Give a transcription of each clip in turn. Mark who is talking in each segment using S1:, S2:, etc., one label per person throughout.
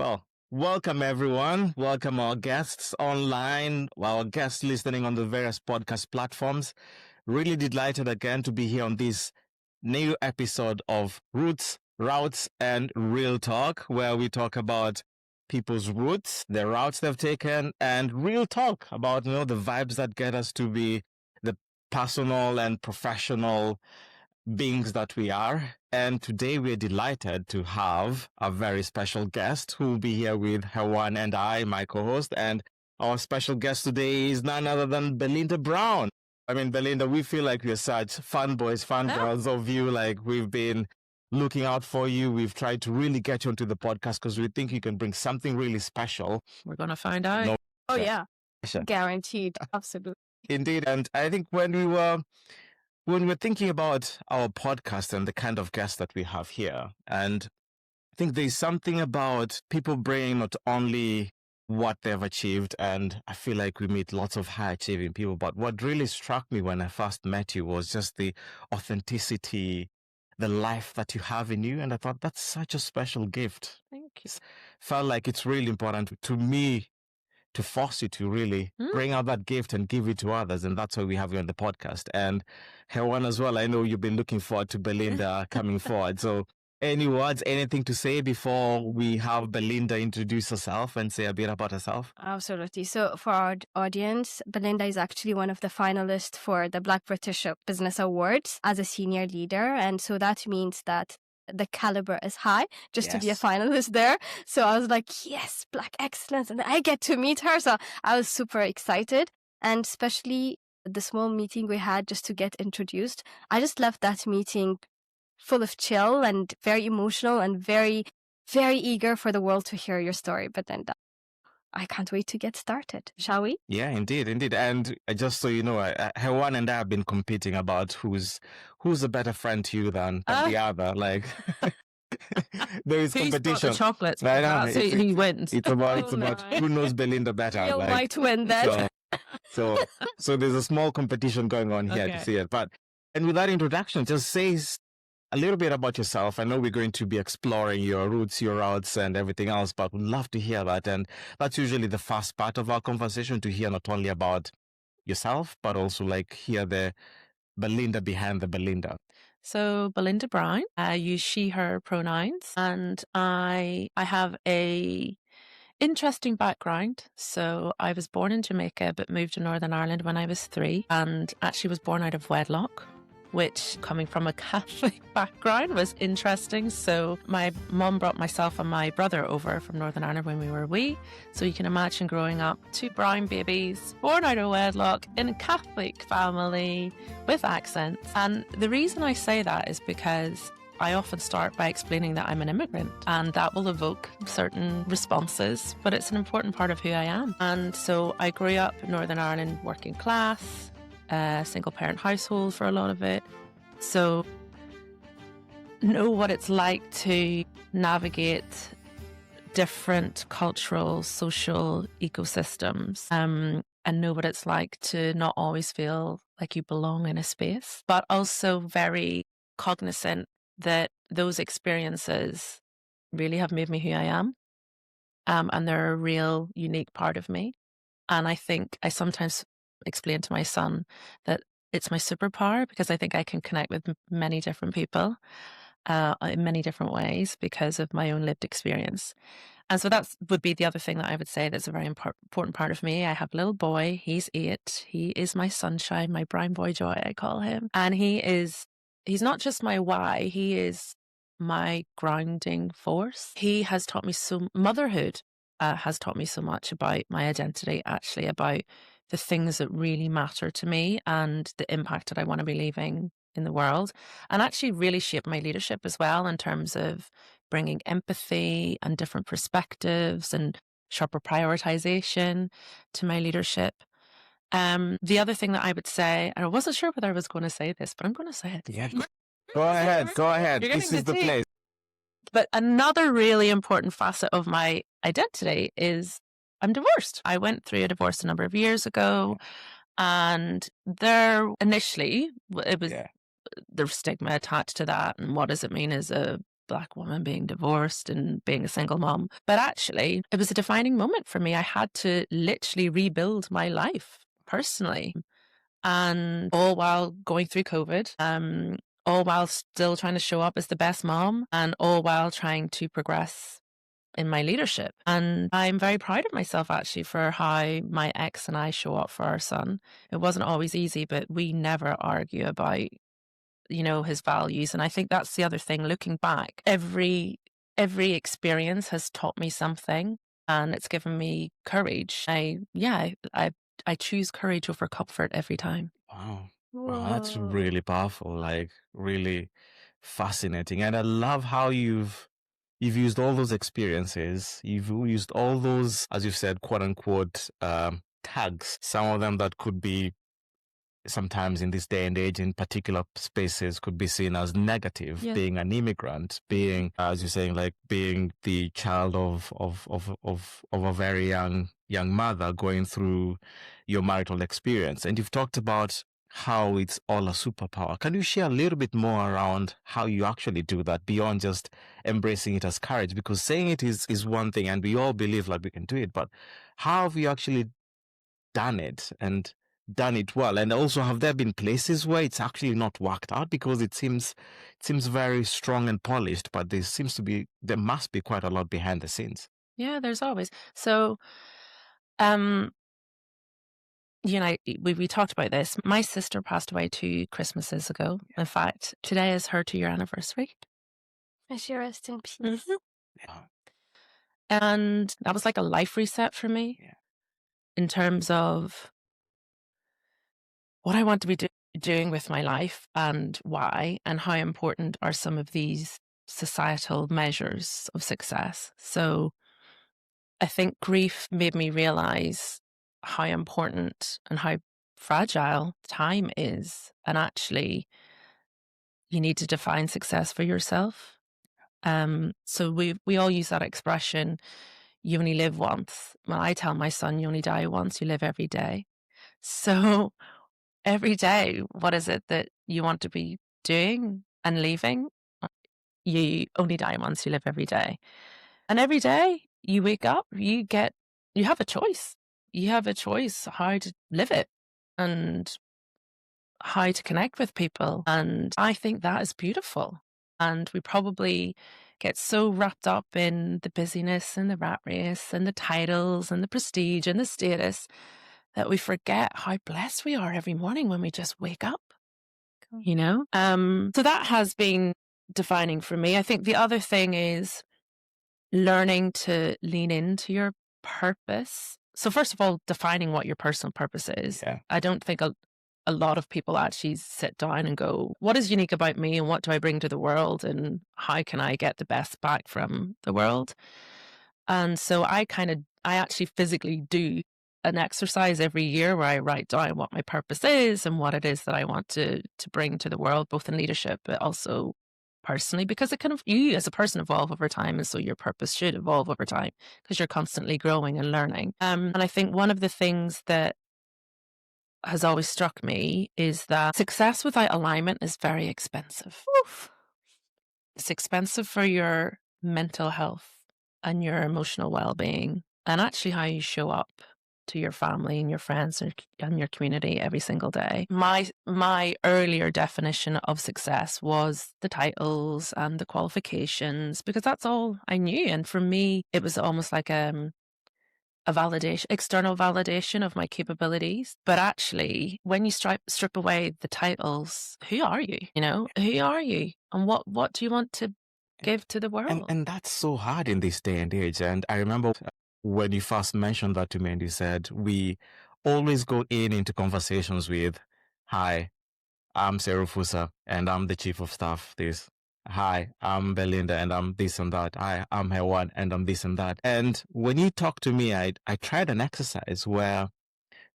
S1: Well, welcome everyone. Welcome our guests online, our guests listening on the various podcast platforms. Really delighted again to be here on this new episode of Roots, Routes, and Real Talk, where we talk about people's roots, the routes they've taken, and real talk about, the vibes that get us to be the personal and professional beings that we are. And today we're delighted to have a very special guest who will be here with Hewan and I, my co-host. And our special guest today is none other than Belinda Brown. I mean, Belinda, we feel like we're such fanboys, fangirls of you. Like, we've been looking out for you. We've tried to really get you onto the podcast because we think you can bring something really special.
S2: We're going to find out.
S1: No
S3: Oh, yeah.
S1: pressure.
S3: Guaranteed. Absolutely.
S1: Indeed. And I think when we're thinking about our podcast and the kind of guests that we have here, and I think there's something about people bringing not only what they've achieved, and I feel like we meet lots of high achieving people, but what really struck me when I first met you was just the authenticity, the life that you have in you. And I thought that's such a special gift.
S2: Thank you.
S1: Felt like it's really important to me to force you to really bring out that gift and give it to others. And that's why we have you on the podcast. And Hewan as well, I know you've been looking forward to Belinda coming forward. So any words, anything to say before we have Belinda introduce herself and say a bit about herself?
S3: Absolutely. So for our audience, Belinda is actually one of the finalists for the Black British Business Awards as a senior leader. And so that means that the caliber is high just to be a finalist there. So I was like, yes, Black excellence. And I get to meet her. So I was super excited. And especially the small meeting we had just to get introduced, I just left that meeting full of chill and very emotional and very, very eager for the world to hear your story. But then I can't wait to get started. Shall we?
S1: Yeah, indeed. And just so you know, Hewan and I have been competing about who's a better friend to you than the other. Like, there is
S2: Who's got
S1: competition.
S2: the chocolates?
S1: I know.
S2: That's who wins.
S1: It's about who knows Belinda better.
S3: You might win that.
S1: So there's a small competition going on here to see it. And with that introduction, just say a little bit about yourself. I know we're going to be exploring your roots, your routes, and everything else, but we'd love to hear that. And that's usually the first part of our conversation, to hear not only about yourself, but also like hear the Belinda behind the Belinda.
S2: So Belinda Brown, I use she, her pronouns, and I have a interesting background. So I was born in Jamaica, but moved to Northern Ireland when I was 3, and actually was born out of wedlock, which, coming from a Catholic background, was interesting. So my mum brought myself and my brother over from Northern Ireland when we were wee. So you can imagine growing up, 2 brown babies, born out of wedlock, in a Catholic family, with accents. And the reason I say that is because I often start by explaining that I'm an immigrant, and that will evoke certain responses, but it's an important part of who I am. And so I grew up in Northern Ireland, working class, single parent household for a lot of it. So know what it's like to navigate different cultural, social ecosystems, and know what it's like to not always feel like you belong in a space, but also very cognizant that those experiences really have made me who I am, and they're a real unique part of me. And I think I sometimes explain to my son that it's my superpower, because I think I can connect with many different people in many different ways because of my own lived experience. And so that would be the other thing that I would say that's a very important part of me. I have a little boy, he's 8, he is my sunshine, my brown boy joy, I call him. And he's not just my why, he is my grounding force. He has taught me motherhood has taught me so much about my identity, actually, about the things that really matter to me and the impact that I want to be leaving in the world, and actually really shaped my leadership as well, in terms of bringing empathy and different perspectives and sharper prioritization to my leadership. The other thing that I would say, and I wasn't sure whether I was going to say this, but I'm going to say it.
S1: Yeah. Go ahead. This is the place.
S2: But another really important facet of my identity is I'm divorced. I went through a divorce a number of years ago, and there initially it was there's stigma attached to that, and what does it mean as a Black woman being divorced and being a single mom. But actually, it was a defining moment for me. I had to literally rebuild my life personally, and all while going through COVID, all while still trying to show up as the best mom, and all while trying to progress in my leadership. And I'm very proud of myself actually for how my ex and I show up for our son. It wasn't always easy, but we never argue about, his values. And I think that's the other thing, looking back, every experience has taught me something, and it's given me courage. I choose courage over comfort every time.
S1: Wow. Wow, that's
S3: Whoa.
S1: really powerful, like really fascinating. And I love how you've used all those experiences. You've used all those, as you've said, quote unquote, tags. Some of them that could be sometimes in this day and age in particular spaces could be seen as negative.
S2: Yeah.
S1: Being an immigrant, being, as you're saying, like being the child of a very young mother going through your marital experience. And you've talked about how it's all a superpower. Can you share a little bit more around how you actually do that beyond just embracing it as courage? Because saying it is one thing, and we all believe like we can do it, but how have you actually done it and done it well? And also, have there been places where it's actually not worked out? Because it seems very strong and polished, but there must be quite a lot behind the scenes.
S2: Yeah, there's always. So, we talked about this. My sister passed away 2 Christmases ago. In fact, today is her 2-year anniversary.
S3: May she rest in peace.
S2: Mhm.
S1: Yeah.
S2: And that was like a life reset for me.
S1: Yeah.
S2: In terms of what I want to be doing with my life and why, and how important are some of these societal measures of success. So I think grief made me realize how important and how fragile time is. And actually, you need to define success for yourself. So we all use that expression, you only live once. Well, I tell my son, you only die once, you live every day. So every day, what is it that you want to be doing and leaving? You only die once, you live every day. And every day you wake up, you have a choice. You have a choice how to live it and how to connect with people. And I think that is beautiful. And we probably get so wrapped up in the busyness and the rat race and the titles and the prestige and the status that we forget how blessed we are every morning when we just wake up.
S3: Cool.
S2: So that has been defining for me. I think the other thing is learning to lean into your purpose. So first of all, defining what your personal purpose is.
S1: Yeah.
S2: I don't think a lot of people actually sit down and go, what is unique about me and what do I bring to the world and how can I get the best back from the world? And so I actually physically do an exercise every year where I write down what my purpose is and what it is that I want to bring to the world, both in leadership, but also personally, because you as a person evolve over time. And so your purpose should evolve over time because you're constantly growing and learning. And I think one of the things that has always struck me is that success without alignment is very expensive. Oof. It's expensive for your mental health and your emotional well-being and actually how you show up to your family and your friends and your community every single day. My earlier definition of success was the titles and the qualifications because that's all I knew. And for me, it was almost like a validation, external validation of my capabilities. But actually, when you strip away the titles, who are you? Who are you? And what do you want to give to the world?
S1: And that's so hard in this day and age. And I remember when you first mentioned that to me and you said, we always go into conversations with, hi, I'm Serufusa and I'm the chief of staff, this. Hi, I'm Belinda and I'm this and that. Hi, I'm Hewan and I'm this and that. And when you talk to me, I tried an exercise where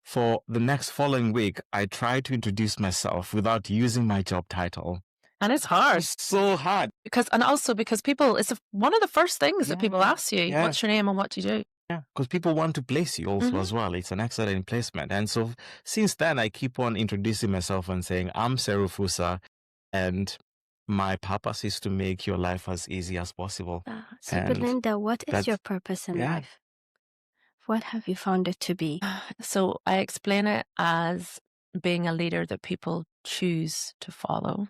S1: for the next following week, I tried to introduce myself without using my job title.
S2: And it's hard.
S1: It's so hard.
S2: Because people, it's one of the first things that people ask you, what's your name and what do you do?
S1: Yeah, because people want to place you also as well. It's an excellent placement. And so since then, I keep on introducing myself and saying, I'm Serufusa and my purpose is to make your life as easy as possible.
S3: So,
S1: And
S3: Belinda, what is
S1: that's-
S3: your purpose in
S1: yeah.
S3: life? What have you found it to be?
S2: So I explain it as being a leader that people choose to follow.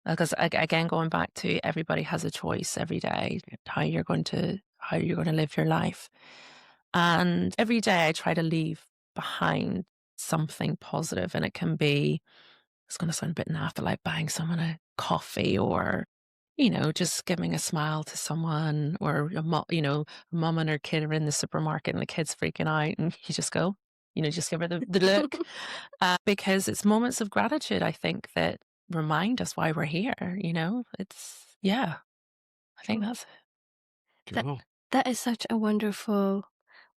S2: Because again, going back to everybody has a choice every day how you're going to live your life, and every day I try to leave behind something positive, and it can be, it's going to sound a bit naff, but like buying someone a coffee, or just giving a smile to someone, or a mom and her kid are in the supermarket and the kid's freaking out, and you just go, just give her the look, because it's moments of gratitude, I think, that remind us why we're here. I think that's it.
S1: Cool.
S3: That is such a wonderful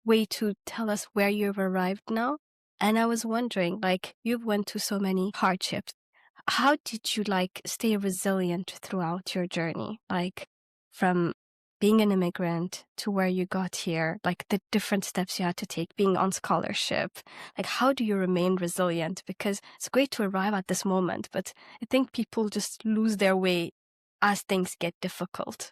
S3: way to tell us where you've arrived now. And I was wondering, like, you've went through so many hardships. How did you stay resilient throughout your journey? Like, from being an immigrant to where you got here, like the different steps you had to take, being on scholarship. Like, how do you remain resilient? Because it's great to arrive at this moment, but I think people just lose their way as things get difficult.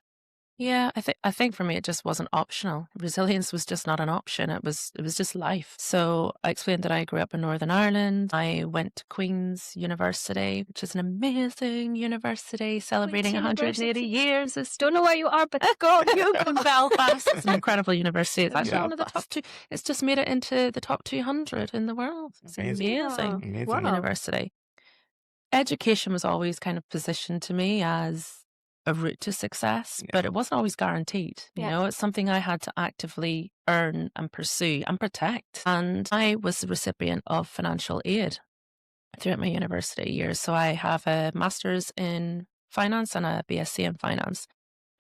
S2: Yeah, I think for me it just wasn't optional. Resilience was just not an option. It was just life. So I explained that I grew up in Northern Ireland. I went to Queen's University, which is an amazing university celebrating 180 years. I
S3: don't know where you are, but go
S2: in Belfast. It's an incredible university. It's actually
S1: Yeah.
S2: one of the top 2. It's just made it into the top 200 in the world. It's amazing.
S1: Amazing.
S3: Wow.
S2: University. Education was always kind of positioned to me as a route to success, but it wasn't always guaranteed. It's something I had to actively earn and pursue and protect. And I was the recipient of financial aid throughout my university years. So I have a master's in finance and a BSc in finance.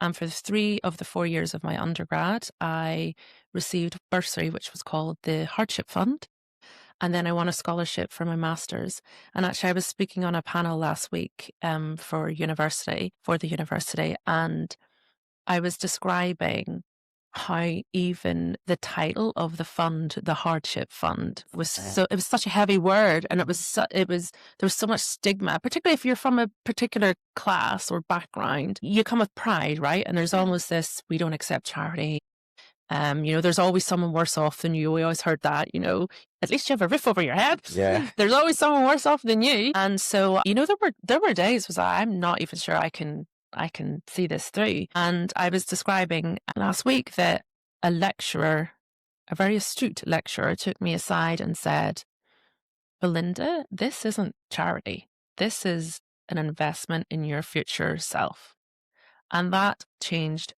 S2: And for 3 of the 4 years of my undergrad, I received a bursary, which was called the Hardship Fund. And then I won a scholarship for my master's. And actually, I was speaking on a panel last week for the university, and I was describing how even the title of the fund, the Hardship Fund, it was such a heavy word, and there was so much stigma, particularly if you're from a particular class or background. You come with pride, right? And there's almost this, we don't accept charity. There's always someone worse off than you. We always heard that, at least you have a roof over your head.
S1: Yeah.
S2: There's always someone worse off than you. And so, there were days was I'm not even sure I can see this through. And I was describing last week that a lecturer, a very astute lecturer, took me aside and said, Belinda, this isn't charity. This is an investment in your future self. And that changed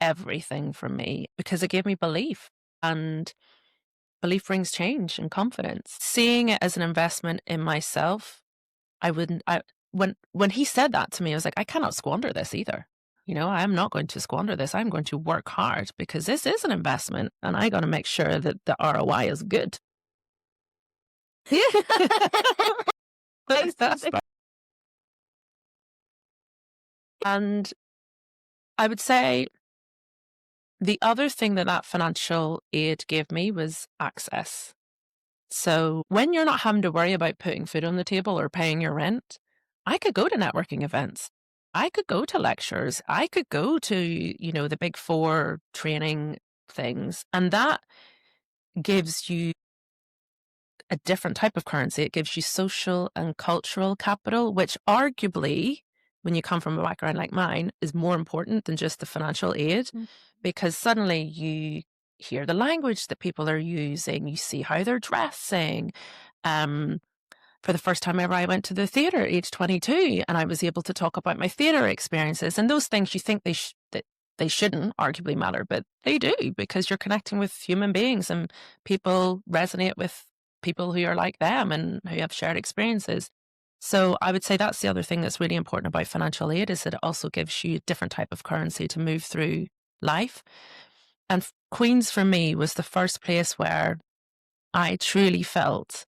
S2: everything for me, because it gave me belief, and belief brings change and confidence. Seeing it as an investment in myself, when he said that to me, I was like, I cannot squander this either. I'm not going to squander this. I'm going to work hard, because this is an investment, and I got to make sure that the ROI is good. And I would say the other thing that financial aid gave me was access. So when you're not having to worry about putting food on the table or paying your rent, I could go to networking events. I could go to lectures. I could go to, the Big 4 training things. And that gives you a different type of currency. It gives you social and cultural capital, which arguably, when you come from a background like mine, is more important than just the financial aid, because suddenly you hear the language that people are using, you see how they're dressing. For the first time ever, I went to the theatre at age 22, and I was able to talk about my theatre experiences, and those things you think that they shouldn't arguably matter, but they do, because you're connecting with human beings, and people resonate with people who are like them and who have shared experiences. So I would say that's the other thing that's really important about financial aid, is that it also gives you a different type of currency to move through life. And Queen's for me was the first place where I truly felt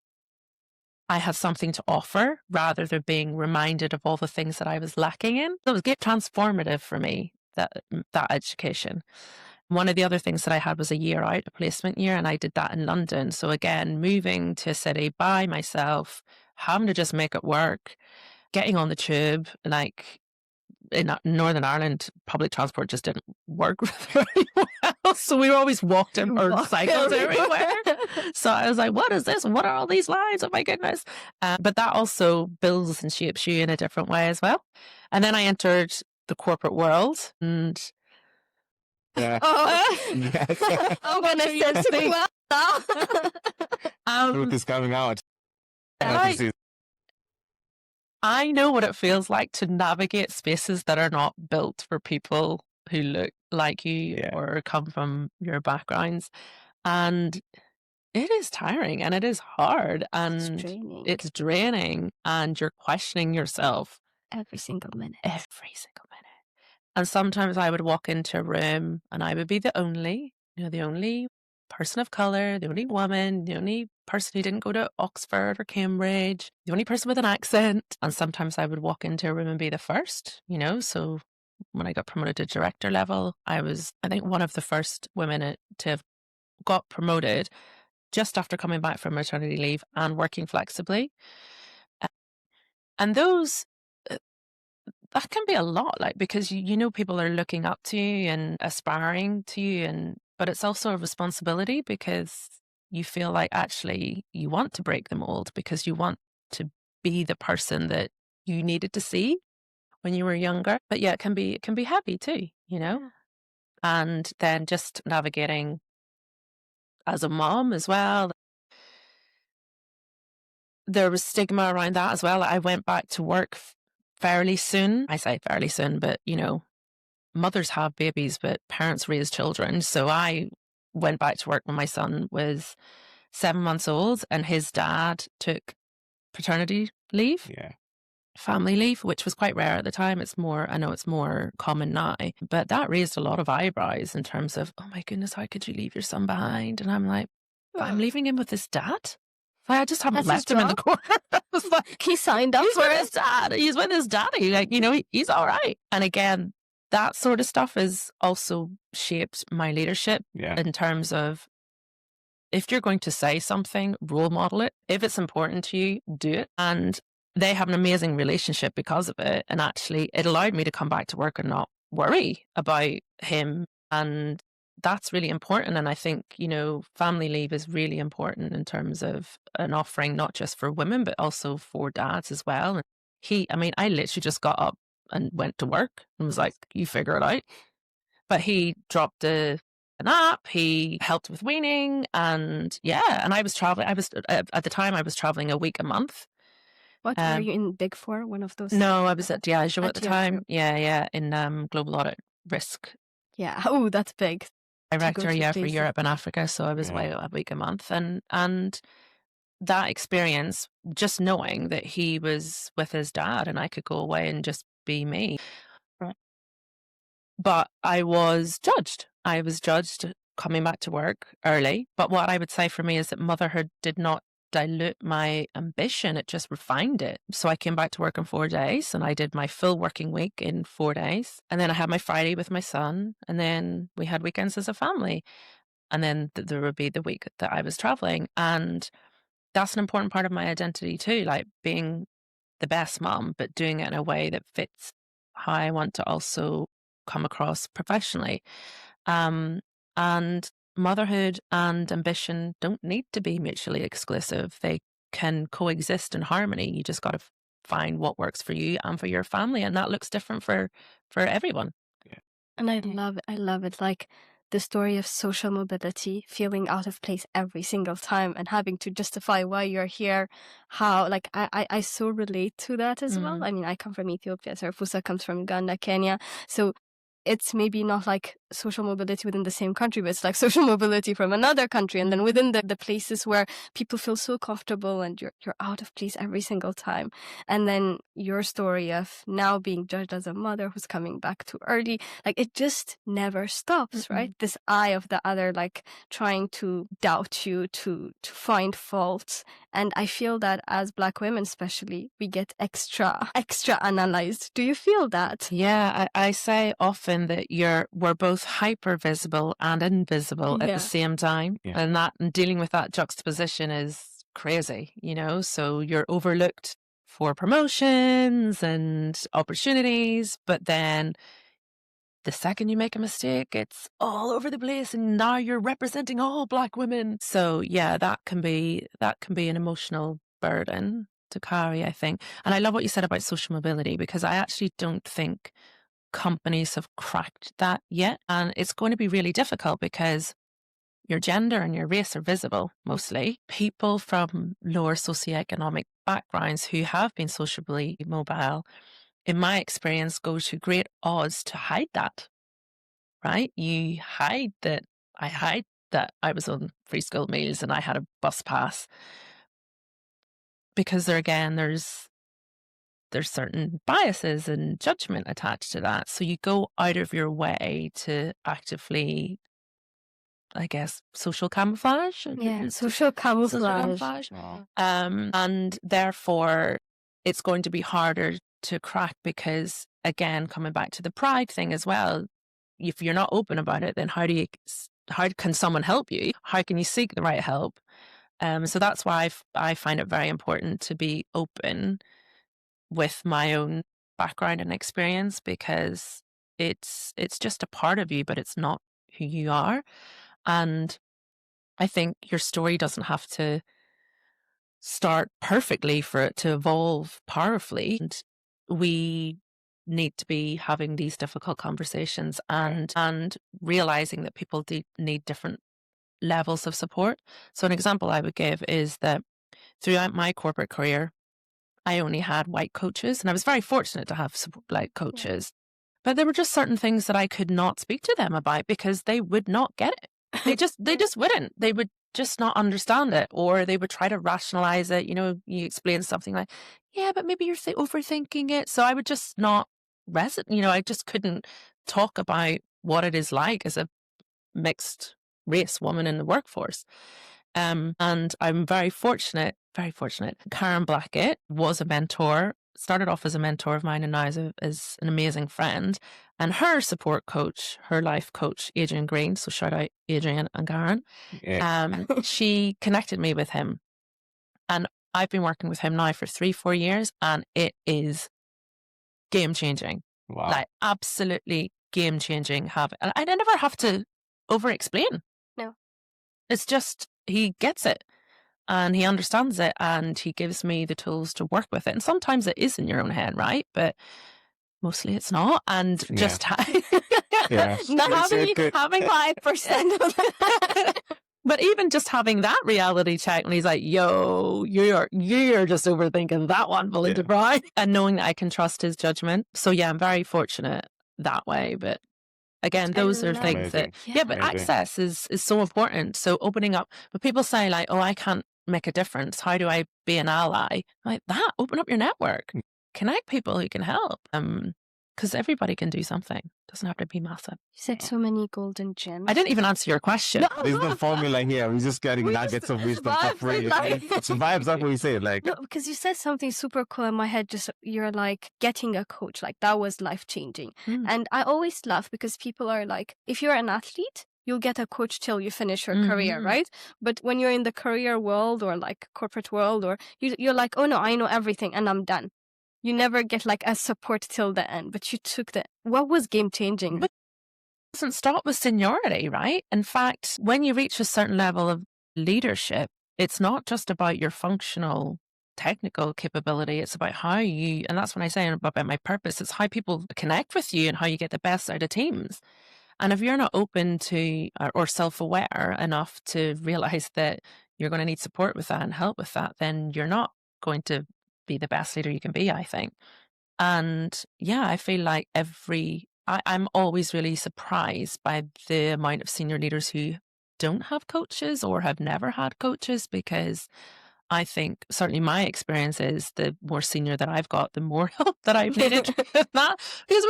S2: I had something to offer, rather than being reminded of all the things that I was lacking in. It was transformative for me, that education. One of the other things that I had was a year out, a placement year, and I did that in London. So again, moving to a city by myself, having to just make it work. getting on the tube, like in Northern Ireland, public transport just didn't work very well. So we were always walking or cycled everywhere. So I was like, what is this? What are all these lines? Oh my goodness. But that also builds and shapes you in a different way as well. And then I entered the corporate world and
S1: Yeah. Yes.
S3: I'm gonna say well now.
S1: Truth is coming out.
S2: I know what it feels like to navigate spaces that are not built for people who look like you or come from your backgrounds. And it is tiring and it is hard and it's draining and you're questioning yourself
S3: every single minute.
S2: And sometimes I would walk into a room and I would be the only person of color, the only woman, the only person who didn't go to Oxford or Cambridge, the only person with an accent. And sometimes I would walk into a room and be the first, So when I got promoted to director level, I was, I think, one of the first women to have got promoted just after coming back from maternity leave and working flexibly. And those, that can be a lot, because people are looking up to you and aspiring to you, but it's also a responsibility because you feel like actually you want to break the mold because you want to be the person that you needed to see when you were younger. But yeah, it can be heavy too, And then just navigating as a mom as well. There was stigma around that as well. I went back to work fairly soon. I say fairly soon, but mothers have babies, but parents raise children. So I went back to work when my son was 7 months old and his dad took paternity leave.
S1: Yeah.
S2: Family leave, which was quite rare at the time. I know it's more common now, but that raised a lot of eyebrows in terms of, oh my goodness, how could you leave your son behind? And I'm like, I'm leaving him with his dad? I just haven't left him in the corner. I was like,
S3: he signed up for
S2: his dad. He's with his daddy. He's all right. And again, that sort of stuff has also shaped my leadership in terms of if you're going to say something, role model it. If it's important to you, do it. And they have an amazing relationship because of it. And actually, it allowed me to come back to work and not worry about him. And that's really important. And I think, family leave is really important in terms of an offering, not just for women, but also for dads as well. And I literally just got up and went to work and was like, you figure it out. But he dropped a nap, he helped with weaning, and I was traveling. At the time, I was traveling a week a month.
S3: What, were you in Big Four, one of those?
S2: No, I was at Diageo at the time. Yeah, in global audit risk.
S3: Yeah, oh, that's big.
S2: Director, for Europe and Africa. So I was away a week a month, and that experience, just knowing that he was with his dad and I could go away and just be me. Right. But I was judged. Coming back to work early. But what I would say for me is that motherhood did not dilute my ambition. It just refined it. So I came back to work in 4 days and I did my full working week in 4 days. And then I had my Friday with my son. And then we had weekends as a family. And then there would be the week that I was traveling. And that's an important part of my identity too, like being the best mom, but doing it in a way that fits how I want to also come across professionally. And motherhood and ambition don't need to be mutually exclusive. They can coexist in harmony. You just got to find what works for you and for your family. And that looks different for everyone.
S3: Yeah. And I love it. Like the story of social mobility, feeling out of place every single time and having to justify why you're here. How, like, I so relate to that as well. I mean, I come from Ethiopia, so Fusa comes from Uganda, Kenya. So it's maybe not like social mobility within the same country, but it's like social mobility from another country. And then within the places where people feel so comfortable and you're out of place every single time. And then your story of now being judged as a mother who's coming back too early, like it just never stops, right? This eye of the other, like trying to doubt you, to find faults. And I feel that as Black women, especially, we get extra analyzed. Do you feel that?
S2: Yeah, I say often that we're both hyper visible and invisible at the same time. Yeah. And dealing with that juxtaposition is crazy, so you're overlooked for promotions and opportunities, but then the second you make a mistake, it's all over the place, and now you're representing all Black women. So yeah, that can be an emotional burden to carry, I think. And I love what you said about social mobility, because I actually don't think companies have cracked that yet. And it's going to be really difficult because your gender and your race are visible mostly. People from lower socioeconomic backgrounds who have been socially mobile, in my experience, go to great odds to hide that, right? I hide that I was on free school meals and I had a bus pass, because there's certain biases and judgment attached to that. So you go out of your way to actively, I guess, social camouflage.
S3: Yeah, social camouflage.
S1: Wow.
S2: And therefore, it's going to be harder to crack because, again, coming back to the pride thing as well, if you're not open about it, then how can someone help you? How can you seek the right help? So that's why I find it very important to be open with my own background and experience, because it's just a part of you, but it's not who you are. And I think your story doesn't have to start perfectly for it to evolve powerfully. And we need to be having these difficult conversations and realizing that people need different levels of support. So an example I would give is that throughout my corporate career, I only had white coaches, and I was very fortunate to have black coaches. But there were just certain things that I could not speak to them about because they would not get it. They just wouldn't. They would just not understand it, or they would try to rationalize it. You explain something like, yeah, but maybe you're overthinking it. So I would just not resonate. I just couldn't talk about what it is like as a mixed race woman in the workforce. And I'm very fortunate. Karen Blackett was a mentor, started off as a mentor of mine, and now is an amazing friend. And her support coach, her life coach, Adrian Green, so shout out Adrian and Karen, she connected me with him. And I've been working with him now for 3-4 years, and it is game-changing.
S1: Wow.
S2: Like, absolutely game-changing. And I never have to over-explain.
S3: No.
S2: It's just, he gets it. And he understands it, and he gives me the tools to work with it. And sometimes it is in your own head, right? But mostly it's not. And just
S3: having 5% of that.
S2: But even just having that reality check when he's like, yo, you're just overthinking that one, Belinda Brown. And knowing that I can trust his judgment. So yeah, I'm very fortunate that way. But again, those are things that, but access is so important. So opening up, but people say like, oh, I can't make a difference. How do I be an ally? Like that, open up your network, connect people who can help. Because everybody can do something. It doesn't have to be massive.
S3: You said so many golden gems.
S2: I didn't even answer your question.
S1: There's the formula here. We're just getting nuggets of wisdom for free. It's vibes, that's what we say. Like,
S3: no, because you said something super cool in my head. Just you're like getting a coach. Like that was life changing. And I always laugh because people are like, if you're an athlete, you'll get a coach till you finish your career, right? But when you're in the career world or like corporate world, or you're like, oh no, I know everything and I'm done. You never get like a support till the end, but you took what was game changing?
S2: But it doesn't stop with seniority, right? In fact, when you reach a certain level of leadership, it's not just about your functional technical capability. It's about how you, and that's when I say about my purpose, it's how people connect with you and how you get the best out of teams. And if you're not open to or self-aware enough to realize that you're going to need support with that and help with that, then you're not going to be the best leader you can be, I think. And yeah, I feel like I'm always really surprised by the amount of senior leaders who don't have coaches or have never had coaches, because I think certainly my experience is the more senior that I've got, the more help that I've needed with that. Because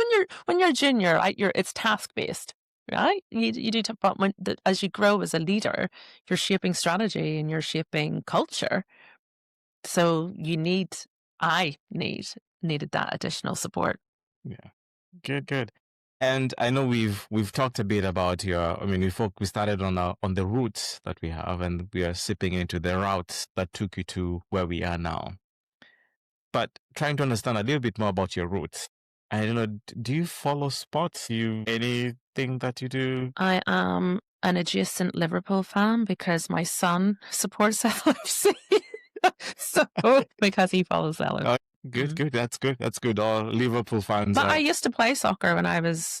S2: when you're junior, right, it's task based, right? You do, but as you grow as a leader, you're shaping strategy and you're shaping culture. So I needed that additional support.
S1: Yeah, good. And I know we've talked a bit about we started on the roots that we have, and we are sipping into the routes that took you to where we are now. but trying to understand a little bit more about your roots. I don't know, do you follow sports? Anything that you do?
S2: I am an adjacent Liverpool fan because my son supports LFC. So, because he follows LFC.
S1: Oh, good. That's good. All Liverpool fans.
S2: But I used to play soccer when I was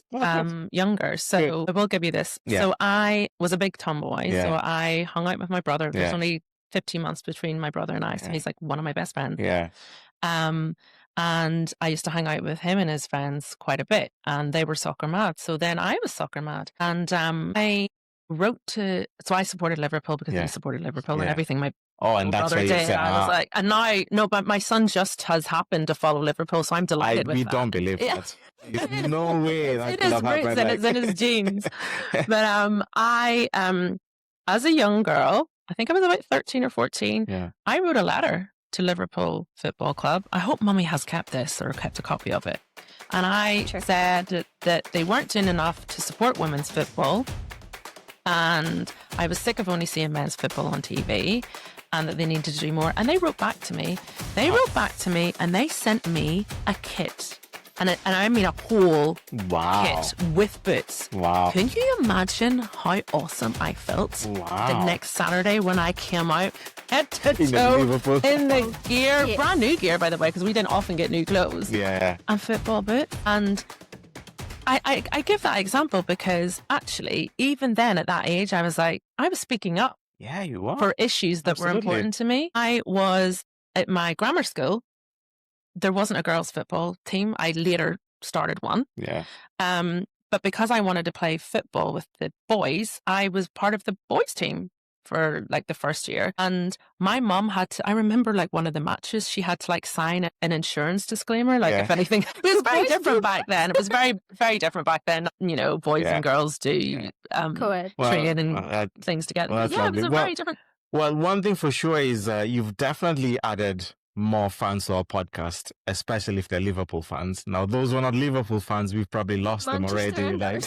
S2: younger, so I will give you this.
S1: Yeah.
S2: So I was a big tomboy,
S1: Yeah.
S2: so I hung out with my brother. There's
S1: Yeah.
S2: only 15 months between my brother and I, so
S1: Yeah.
S2: he's like one of my best friends.
S1: Yeah.
S2: And I used to hang out with him and his friends quite a bit, and they were soccer mad. So then I was soccer mad, and I so I supported Liverpool because
S1: Yeah.
S2: he supported Liverpool and
S1: Yeah.
S2: everything my
S1: and that's
S2: brother
S1: why you
S2: did.
S1: said,
S2: I was like, and now, no, but my son just has happened to follow Liverpool, so I'm delighted with
S1: we
S2: that.
S1: don't believe
S2: Yeah.
S1: that. There's no way that
S2: It
S1: could
S2: is
S1: have
S2: roots
S1: happened.
S2: and it's in his genes. But I as a young girl, I think I was about 13 or 14,
S1: Yeah.
S2: I wrote a letter to Liverpool Football Club. I hope Mummy has kept this or kept a copy of it. And I said that they weren't doing enough to support women's football. And I was sick of only seeing men's football on TV, and that they needed to do more. And they wrote back to me. And they sent me a kit. And I mean a whole kit with boots.
S1: Wow.
S2: Can you imagine how awesome I felt
S1: Wow.
S2: the next Saturday when I came out head to
S1: In the
S2: toe
S1: Liverpool.
S2: in the gear, brand new gear, by the way, because we didn't often get new clothes.
S1: Yeah.
S2: And football boots. And I give that example because actually, even then at that age, I was speaking up
S1: Yeah, you are.
S2: for issues that were
S1: Absolutely.
S2: important to me. I was at my grammar school. There wasn't a girls' football team. I later started one.
S1: Yeah.
S2: But because I wanted to play football with the boys, I was part of the boys' team for like the first year. And my mum I remember like one of the matches, she had to like sign an insurance disclaimer. Like if anything, it was very different back then. It was very, very different back then. You know, boys and girls do train and things together.
S1: Well,
S2: It was a very different.
S1: Well, one thing for sure is you've definitely added more fans to our podcast, especially if they're Liverpool fans. Now, those who are not Liverpool fans, we've probably lost them already. Like,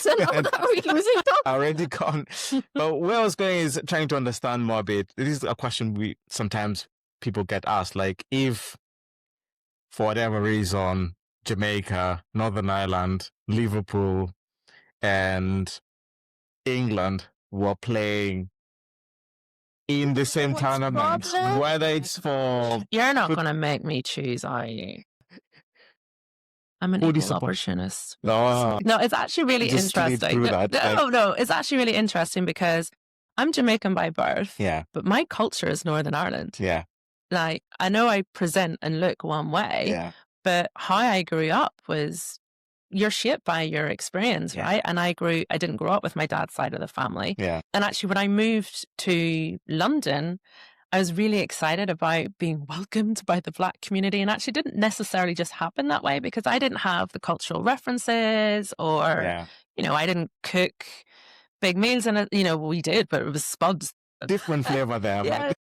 S1: already gone. But where I was going is trying to understand more a bit. This is a question sometimes people get asked. Like, if for whatever reason, Jamaica, Northern Ireland, Liverpool, and England were playing in the same tournament, whether it's for...
S2: You're not going to make me choose, are you? I'm an equal opportunist.
S1: No,
S2: it's actually really interesting. No, it's actually really interesting because I'm Jamaican by birth, but my culture is Northern Ireland.
S1: Yeah.
S2: Like, I know I present and look one way, but how I grew up was... You're shaped by your experience, right? And I didn't grow up with my dad's side of the family.
S1: Yeah.
S2: And actually, when I moved to London, I was really excited about being welcomed by the Black community. And actually didn't necessarily just happen that way because I didn't have the cultural references or, I didn't cook big meals. And, we did, but it was spuds.
S1: Different flavor there.
S2: Yeah.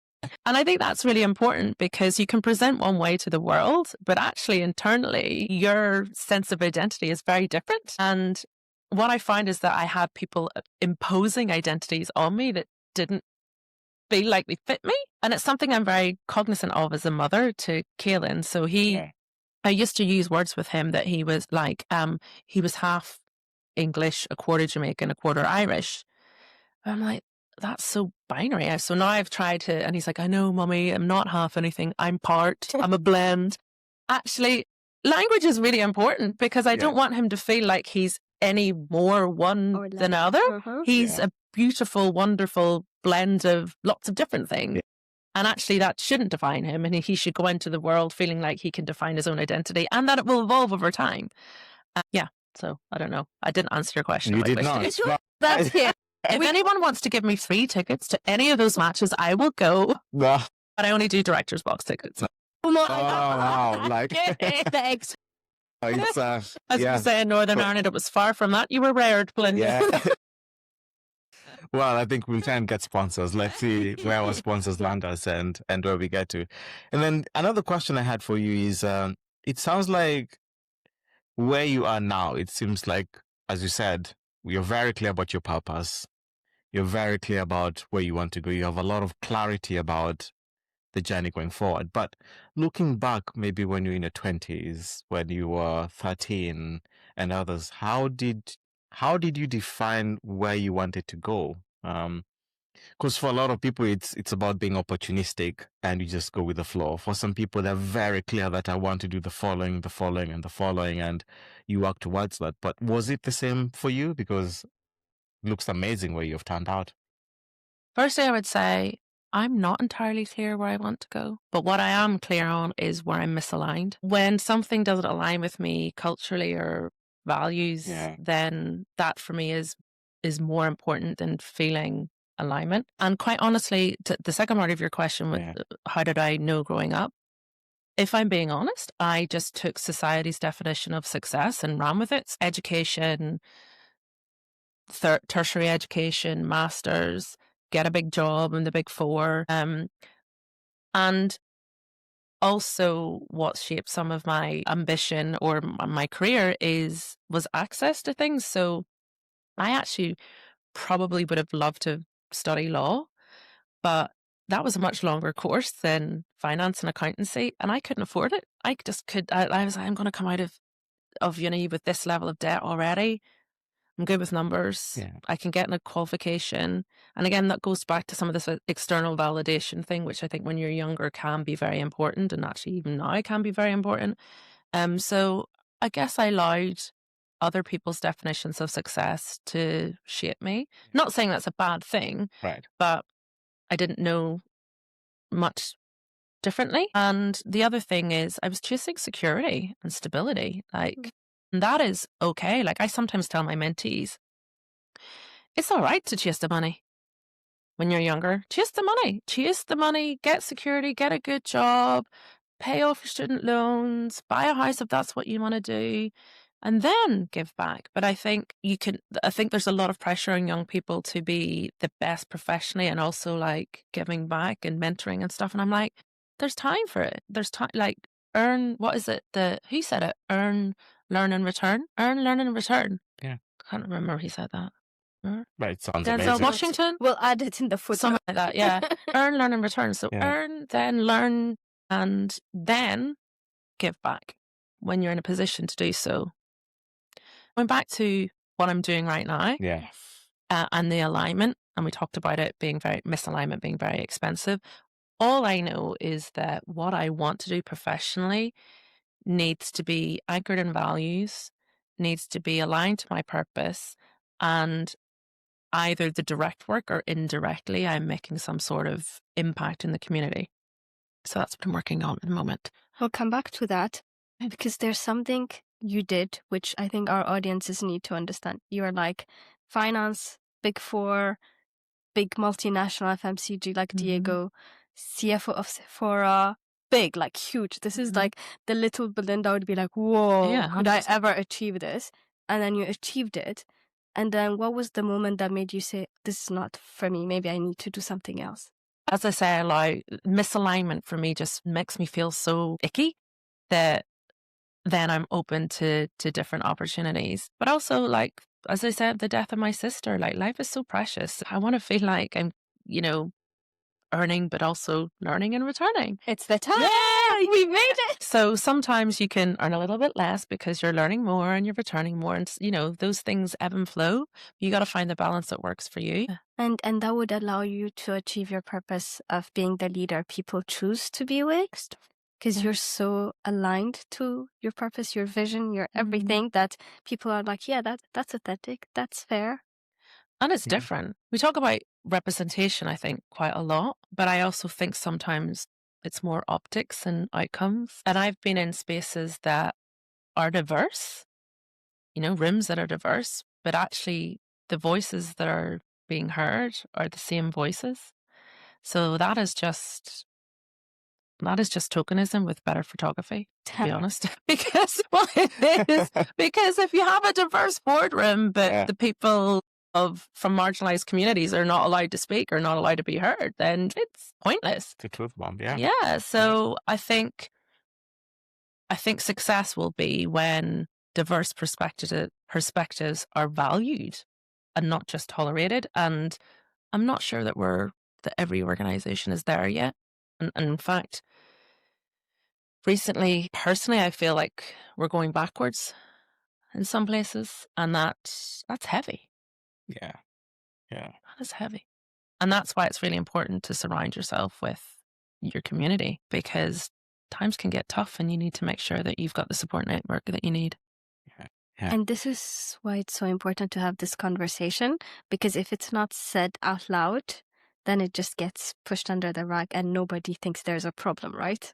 S2: And I think that's really important because you can present one way to the world, but actually internally, your sense of identity is very different. And what I find is that I had people imposing identities on me that didn't feel like they fit me. And it's something I'm very cognizant of as a mother to Kaelin. So I used to use words with him that he was like, he was half English, a quarter Jamaican, a quarter Irish. I'm like, that's so binary. So now I've tried to, and he's like, I know, Mummy, I'm not half anything. I'm part. I'm a blend. Actually, language is really important because I don't want him to feel like he's any more one than other. He's a beautiful, wonderful blend of lots of different things. And actually that shouldn't define him. And he should go into the world feeling like he can define his own identity and that it will evolve over time. So I don't know. I didn't answer your question.
S1: You did not.
S2: That's it. If anyone wants to give me free tickets to any of those matches, I will go. But I only do director's box tickets.
S1: Wow. Like,
S3: Thanks.
S1: it's,
S2: as you say in Northern Ireland, it was far from that. You were rare, Belinda.
S1: Yeah. Well, I think we'll try and get sponsors. Let's see where our sponsors land us and where we get to. And then another question I had for you is, it sounds like where you are now, it seems like, as you said, you're very clear about your purpose. You're very clear about where you want to go. You have a lot of clarity about the journey going forward. But looking back, maybe when you're in your 20s, when you were 13 and others, how did you define where you wanted to go? Because for a lot of people, it's about being opportunistic and you just go with the flow. For some people, they're very clear that I want to do the following, and the following, and you work towards that. But was it the same for you? Because it looks amazing where you've turned out.
S2: Firstly, I would say I'm not entirely clear where I want to go, but what I am clear on is where I'm misaligned. When something doesn't align with me culturally or values, then that for me is more important than feeling alignment. And quite honestly, the second part of your question was, how did I know growing up? If I'm being honest, I just took society's definition of success and ran with it. Education, tertiary education, masters, get a big job in the big four. And also what shaped some of my ambition or my career was access to things. So I actually probably would have loved to study law, but that was a much longer course than finance and accountancy, and I couldn't afford it. I just could. I was like, I'm going to come out of uni with this level of debt already. I'm good with numbers. I can get in a qualification. And again, that goes back to some of this external validation thing, which I think when you're younger can be very important, and actually even now can be very important. So I guess I allowed other people's definitions of success to shape me. Not saying that's a bad thing, but I didn't know much differently. And the other thing is I was chasing security and stability. And that is okay. Like I sometimes tell my mentees, it's all right to chase the money when you're younger. Chase the money, get security, get a good job, pay off your student loans, buy a house if that's what you want to do, and then give back. But I think there's a lot of pressure on young people to be the best professionally and also like giving back and mentoring and stuff. And I'm like, there's time for it. There's time, like what is it? Who said it? Earn, learn and return. Earn, learn and return.
S1: Yeah.
S2: I can't remember who said that.
S1: Right, sounds
S2: Denzel
S1: amazing.
S2: Washington?
S3: We'll add it in the footnote.
S2: Something like that, yeah. Earn, learn and return. So earn, then learn, and then give back when you're in a position to do so. Going back to what I'm doing right now, and the alignment, and we talked about it being misalignment being very expensive. All I know is that what I want to do professionally needs to be anchored in values, needs to be aligned to my purpose, and either the direct work or indirectly, I'm making some sort of impact in the community. So that's what I'm working on at the moment.
S3: We'll come back to that because there's something you did, which I think our audiences need to understand. You are like finance, big four, big multinational FMCG like Diageo, CFO of Sephora, big, like huge. This is like the little Belinda would be like, whoa, could I ever achieve this? And then you achieved it. And then what was the moment that made you say, this is not for me, maybe I need to do something else?
S2: As I say, misalignment for me just makes me feel so icky that then I'm open to different opportunities. But also, like, as I said, the death of my sister, like life is so precious. I want to feel like I'm, earning, but also learning and returning.
S3: It's the time.
S2: Yay!
S3: We made it.
S2: So sometimes you can earn a little bit less because you're learning more and you're returning more. And, those things ebb and flow. You got to find the balance that works for you.
S3: And that would allow you to achieve your purpose of being the leader people choose to be with. Because you're so aligned to your purpose, your vision, your everything that people are like, yeah, that's authentic. That's fair.
S2: And it's different. We talk about representation, I think, quite a lot, but I also think sometimes it's more optics and outcomes. And I've been in spaces that are diverse, rooms that are diverse, but actually the voices that are being heard are the same voices. So that is just tokenism with better photography, to be honest. Because it is. Because if you have a diverse boardroom, but the people from marginalized communities are not allowed to speak or not allowed to be heard, then it's pointless.
S1: It's a truth bomb, yeah.
S2: Yeah. So I think success will be when diverse perspectives are valued and not just tolerated. And I'm not sure that every organization is there yet. And in fact, recently, personally, I feel like we're going backwards in some places, and that's heavy.
S1: Yeah. Yeah.
S2: That is heavy. And that's why it's really important to surround yourself with your community, because times can get tough and you need to make sure that you've got the support network that you need.
S1: Yeah.
S3: And this is why it's so important to have this conversation, because if it's not said out loud, then it just gets pushed under the rug and nobody thinks there's a problem, right?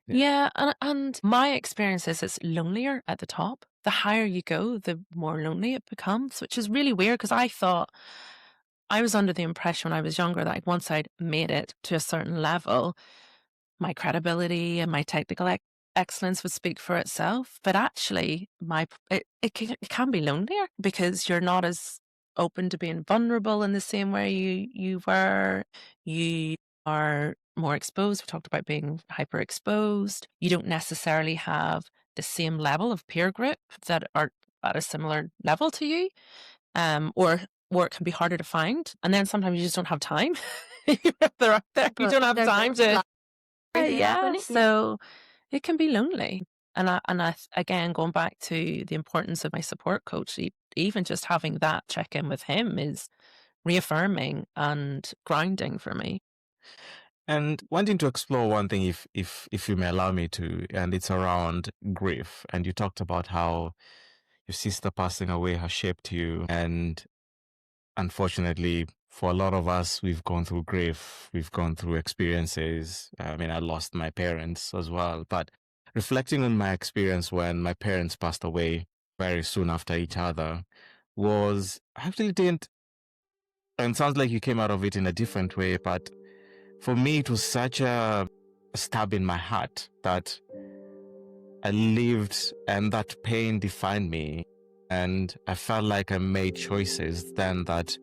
S2: Yeah, and my experience is it's lonelier at the top. The higher you go, the more lonely it becomes, which is really weird because I was under the impression when I was younger that once I'd made it to a certain level, my credibility and my technical excellence would speak for itself. But actually, it can be lonelier because you're not as open to being vulnerable in the same way you were. You are more exposed. We talked about being hyper exposed. You don't necessarily have the same level of peer group that are at a similar level to you, or it can be harder to find. And then sometimes you just don't have time. If they're out there, you don't have time to. Yeah, so it can be lonely. And again, going back to the importance of my support coach, even just having that check in with him is reaffirming and grounding for me.
S1: And wanting to explore one thing, if you may allow me to, and it's around grief. And you talked about how your sister passing away has shaped you. And unfortunately, for a lot of us, we've gone through grief. We've gone through experiences. I mean, I lost my parents as well. But reflecting on my experience when my parents passed away very soon after each other was, I actually didn't, and it sounds like you came out of it in a different way, but for me, it was such a stab in my heart that I lived and that pain defined me. And I felt like I made choices then that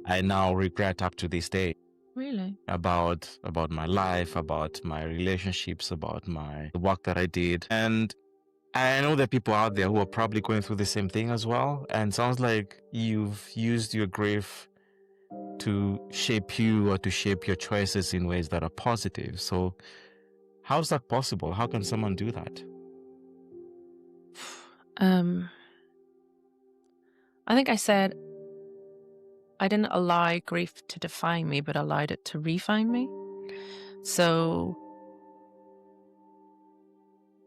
S1: I now regret up to this day.
S2: Really?
S1: About my life, about my relationships, about the work that I did. And I know there are people out there who are probably going through the same thing as well. And it sounds like you've used your grief to shape you or to shape your choices in ways that are positive. So how's that possible? How can someone do that?
S2: I think I said I didn't allow grief to define me, but allowed it to refine me. So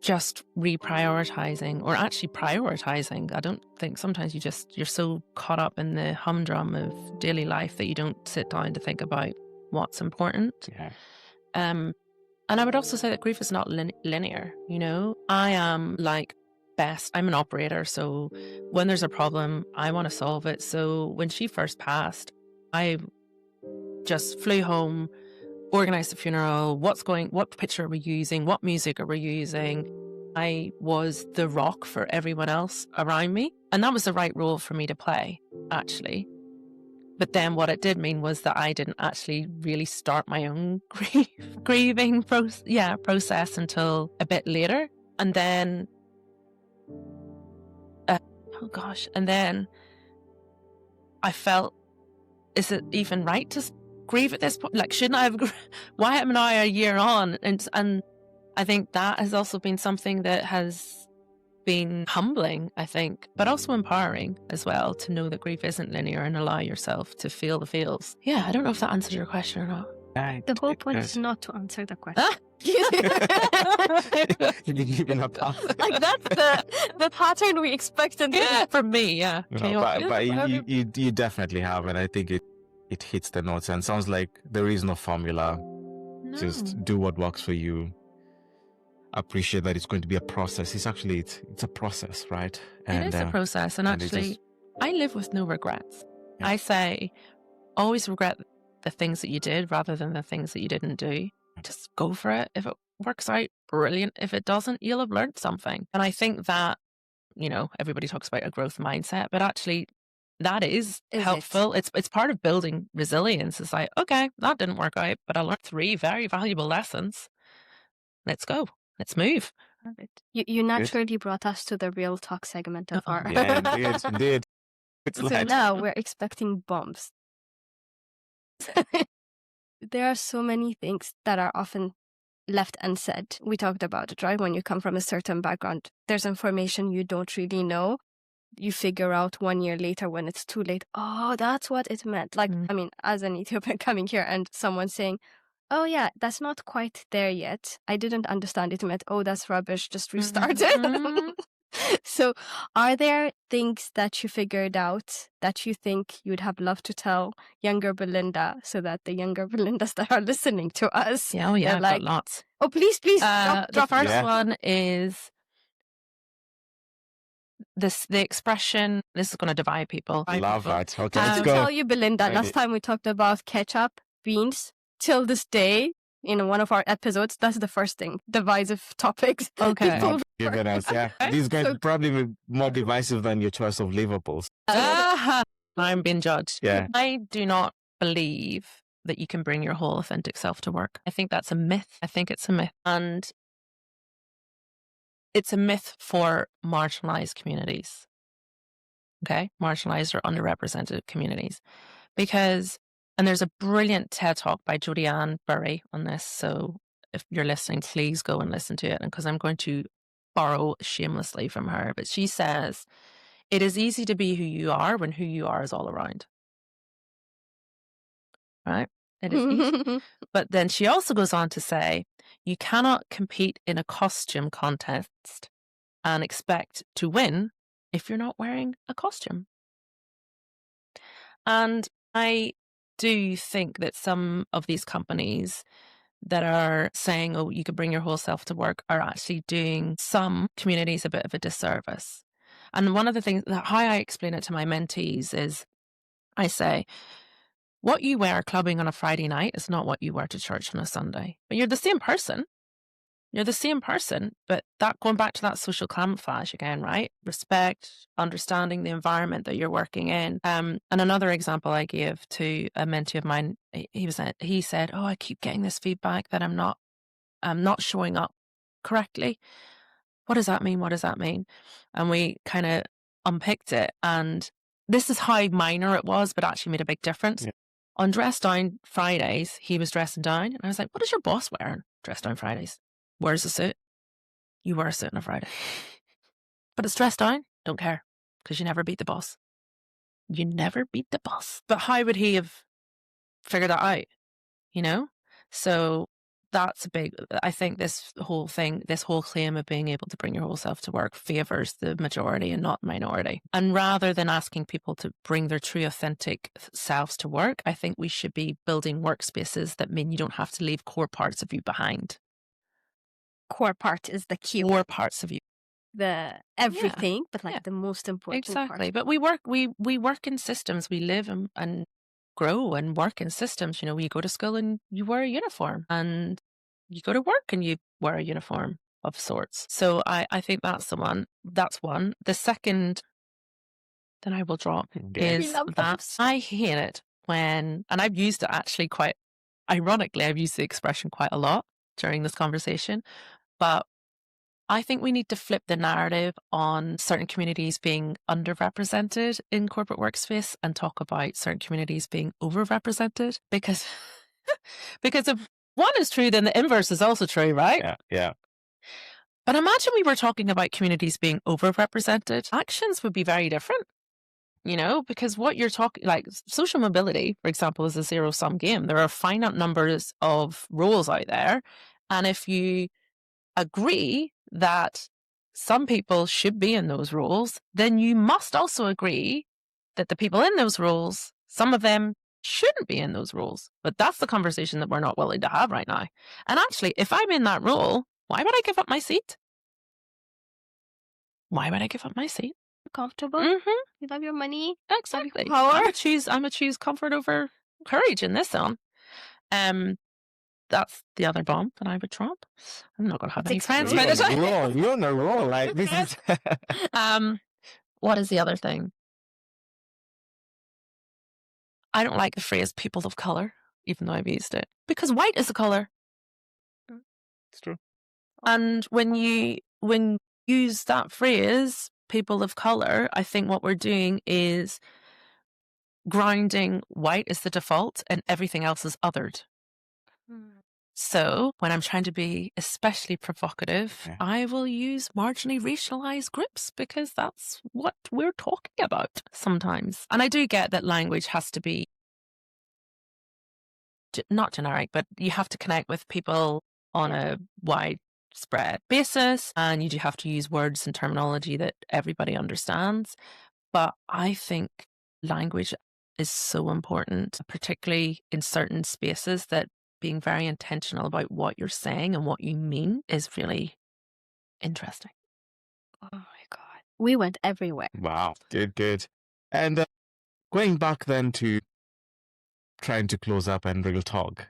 S2: just reprioritizing, or actually prioritizing. I don't think sometimes you're so caught up in the humdrum of daily life that you don't sit down to think about what's important.
S1: Yeah.
S2: And I would also say that grief is not linear. I am I'm an operator, so when there's a problem, I want to solve it. So when she first passed, I just flew home, organized the funeral, what picture are we using, what music are we using. I was the rock for everyone else around me. And that was the right role for me to play, actually. But then what it did mean was that I didn't actually really start my own grieving process until a bit later. And then, and then I felt, is it even right to grieve at this point? Like, shouldn't I have? Why am I a year on? And I think that has also been something that has been humbling, I think, but also empowering as well, to know that grief isn't linear and allow yourself to feel the feels. Yeah, I don't know if that answers your question or not.
S3: The whole point is not to answer the question.
S1: You're giving up.
S3: Like, that's the pattern we expected.
S2: From me, yeah.
S1: But you definitely have, and I think it hits the notes. And sounds like there is no formula. No. Just do what works for you. Appreciate that it's going to be a process. It's actually it's a process, right?
S2: And it is a process, and actually, I live with no regrets. Yeah. I say, always regret the things that you did rather than the things that you didn't do. Just go for it. If it works out, brilliant. If it doesn't, you'll have learned something. And I think that, everybody talks about a growth mindset, but actually that is helpful. It's part of building resilience. It's like, okay, that didn't work out, but I learned 3 very valuable lessons. Let's go. Let's move.
S3: You naturally brought us to the real talk segment of our...
S1: Yeah, indeed.
S3: So now we're expecting bombs. there are so many things that are often left unsaid. We talked about it, right? When you come from a certain background, there's information you don't really know. You figure out 1 year later when it's too late. Oh, that's what it meant. Like, I mean, as an Ethiopian coming here and someone saying, oh yeah, that's not quite there yet. I didn't understand it. It meant, oh, that's rubbish. Just restart it. So are there things that you figured out that you think you'd have loved to tell younger Belinda so that the younger Belindas that are listening to us,
S2: Yeah, I've got lots.
S3: oh, please, drop
S2: The first
S1: Yeah.
S2: one is the expression, this is going to divide people.
S1: I love that. Okay,
S3: Just
S1: let's
S3: to
S1: go.
S3: tell you, Belinda,
S1: Ready.
S3: last time we talked about ketchup, beans. Till this day, in one of our episodes, that's the first thing. Divisive topics.
S2: Okay.
S3: People-
S1: Not giving us, yeah. These guys
S3: So-
S1: probably be more divisive than your choice of Liverpool.
S2: I'm being judged.
S1: Yeah.
S2: I do not believe that you can bring your whole authentic self to work. I think that's a myth. I think it's a myth. And it's a myth for marginalized communities. Okay? Marginalized or underrepresented communities. Because, and there's a brilliant TED Talk by Jodie Burry on this. So if you're listening, please go and listen to it. And because I'm going to borrow shamelessly from her. But she says, it is easy to be who you are when who you are is all around. Right? It is easy. But then she also goes on to say, you cannot compete in a costume contest and expect to win if you're not wearing a costume. And I do think that some of these companies that are saying, oh, you could bring your whole self to work are actually doing some communities a bit of a disservice. And one of the things, how I explain it to my mentees is I say, what you wear clubbing on a Friday night is not what you wear to church on a Sunday. But you're the same person. You're the same person, but that going back to that social camouflage again, right? Respect, understanding the environment that you're working in. And another example I gave to a mentee of mine, he said, "Oh, I keep getting this feedback that I'm not showing up correctly. What does that mean? What does that mean?" And we kind of unpicked it, and this is how minor it was, but actually made a big difference.
S1: Yeah.
S2: On Dress Down Fridays, he was dressing down, and I was like, "What is your boss wearing? Dress Down Fridays." Wears a suit. You wear a suit on a Friday. But it's dressed down. Don't care. Because you never beat the boss. You never beat the boss. But how would he have figured that out? You know? So that's a big, I think this whole claim of being able to bring your whole self to work favors the majority and not minority. And rather than asking people to bring their true authentic selves to work, I think we should be building workspaces that mean you don't have to leave core parts of you behind.
S3: Core part is the key.
S2: Core parts of you.
S3: The everything, but like
S2: Yeah.
S3: the most important
S2: Exactly.
S3: part.
S2: But we work in systems. We live and grow and work in systems. You know, you go to school and you wear a uniform, and you go to work and you wear a uniform of sorts. So I think that's the one. That's one. The second that I will drop is
S3: We love
S2: that
S3: those.
S2: I hate it when, and I've used it actually quite ironically, I've used the expression quite a lot during this conversation, but I think we need to flip the narrative on certain communities being underrepresented in corporate workspace and talk about certain communities being overrepresented, because if one is true, then the inverse is also true, right?
S1: Yeah.
S2: But imagine we were talking about communities being overrepresented. Actions would be very different, you know, because what you're talking, like social mobility, for example, is a zero-sum game. There are finite numbers of roles out there. And if you agree that some people should be in those roles, then you must also agree that the people in those roles, some of them shouldn't be in those roles. But that's the conversation that we're not willing to have right now. And actually, if I'm in that role, why would I give up my seat? Why would I give up my seat?
S3: Comfortable.
S2: Mm-hmm.
S3: You love your money.
S2: Exactly.
S3: Power.
S2: I'm gonna choose comfort over courage in this one. That's the other bomb that I would drop. I'm not gonna have any friends by the time.
S1: You're on a roll. Like this is.
S2: What is the other thing? I don't like the phrase "people of color," even though I've used it, because white is a color.
S1: It's true.
S2: And when you use that phrase, "people of color," I think what we're doing is grounding white as the default and everything else is othered. So when I'm trying to be especially provocative,
S1: Yeah.
S2: I will use marginally racialized groups because that's what we're talking about sometimes. And I do get that language has to be not generic, but you have to connect with people on a widespread basis, and you do have to use words and terminology that everybody understands. But I think language is so important, particularly in certain spaces, that being very intentional about what you're saying and what you mean is really interesting.
S3: Oh my God. We went everywhere.
S1: Wow. Good. And going back then to trying to close up and real talk,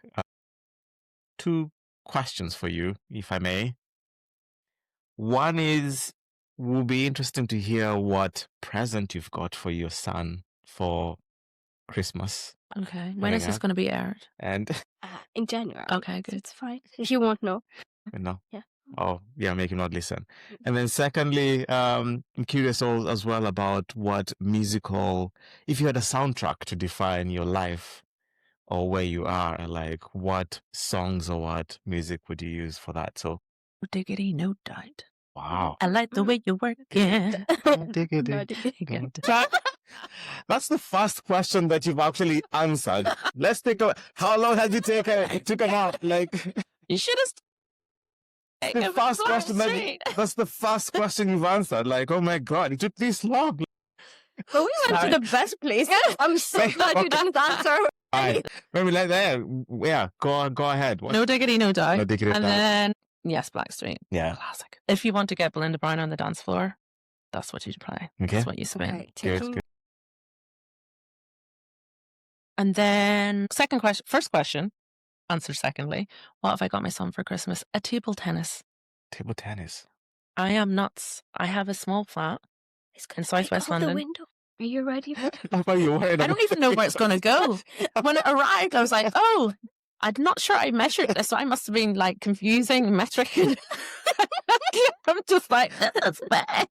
S1: 2 questions for you, if I may. One is, will be interesting to hear what present you've got for your son for Christmas.
S2: Okay. When is this going to be aired?
S1: And
S3: In January.
S2: Okay,
S3: So
S2: good.
S3: it's fine. He won't know.
S1: no.
S3: Yeah.
S1: Oh, yeah, make him not listen. And then secondly, I'm curious as well about what musical, if you had a soundtrack to define your life or where you are, like what songs or what music would you use for that? So,
S2: Diggity, no doubt.
S1: wow.
S2: I like the way you work. Yeah.
S1: Diggity.
S3: No, diggity.
S1: That's the first question that you've actually answered. Let's take a. How long have you taken out? Like
S2: You should have
S1: the first question. That's the first question you've answered. Like, oh my God, it took this long.
S3: But we went to the best place. I'm so glad you didn't answer.
S1: Right. When we like that, yeah, go ahead. What?
S2: No diggity, no doubt.
S1: No diggity,
S2: And
S1: no doubt.
S2: then, yes, Blackstreet.
S1: Yeah.
S2: Classic. If you want to get Belinda Brown on the dance floor, that's what you play.
S1: Okay.
S2: That's what you spin.
S3: Okay,
S1: Good.
S2: And then first question, answer secondly. What have I got my son for Christmas? A table tennis.
S1: Table tennis.
S2: I am nuts. I have a small flat in southwest
S3: Out the
S2: London.
S3: window. Are you ready?
S1: I thought you were worried
S2: I don't even know where it's going to go. When it arrived, I was like, oh, I'm not sure I measured this. So I must have been like confusing metric. I'm just like, that's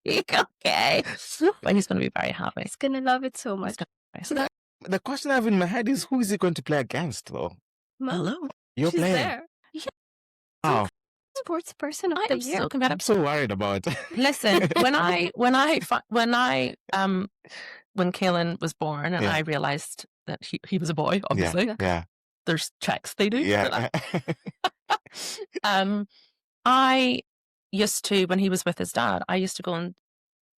S2: big. Okay. But he's going to be very happy.
S3: He's going to love it so much.
S1: So the question I have in my head is, who is he going to play against, though?
S2: Hello.
S1: You're
S3: She's
S1: playing.
S3: there.
S1: Wow.
S3: Sports person of
S2: I
S3: the
S2: am
S3: year.
S2: so
S1: I'm
S2: competitive.
S1: so worried about.
S2: Listen, when Kaelin was born and
S1: Yeah.
S2: I realized that he was a boy, obviously.
S1: Yeah.
S2: There's checks they do.
S1: Yeah.
S2: I used to, when he was with his dad, I used to go and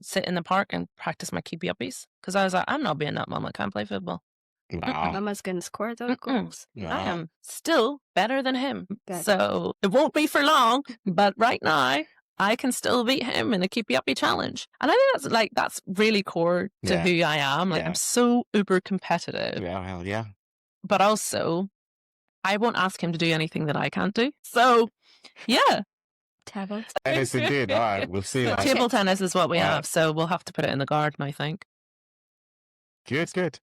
S2: sit in the park and practice my keepy uppies because I was like, I'm not being that mom. I can't play football.
S1: Wow.
S3: Mama's going to score those goals.
S2: I
S1: Wow.
S2: am still better than him.
S3: Good.
S2: So it won't be for long, but right now I can still beat him in a keepy uppy challenge. And I think that's really core to
S1: Yeah.
S2: who I am. Like
S1: Yeah.
S2: I'm so uber competitive,
S1: Yeah, well, yeah.
S2: but also I won't ask him to do anything that I can't do. So yeah.
S3: Table.
S1: Yes, indeed. All right, we'll see.
S2: So table tennis is what we
S1: All right.
S2: have. So we'll have to put it in the garden, I think.
S1: Good.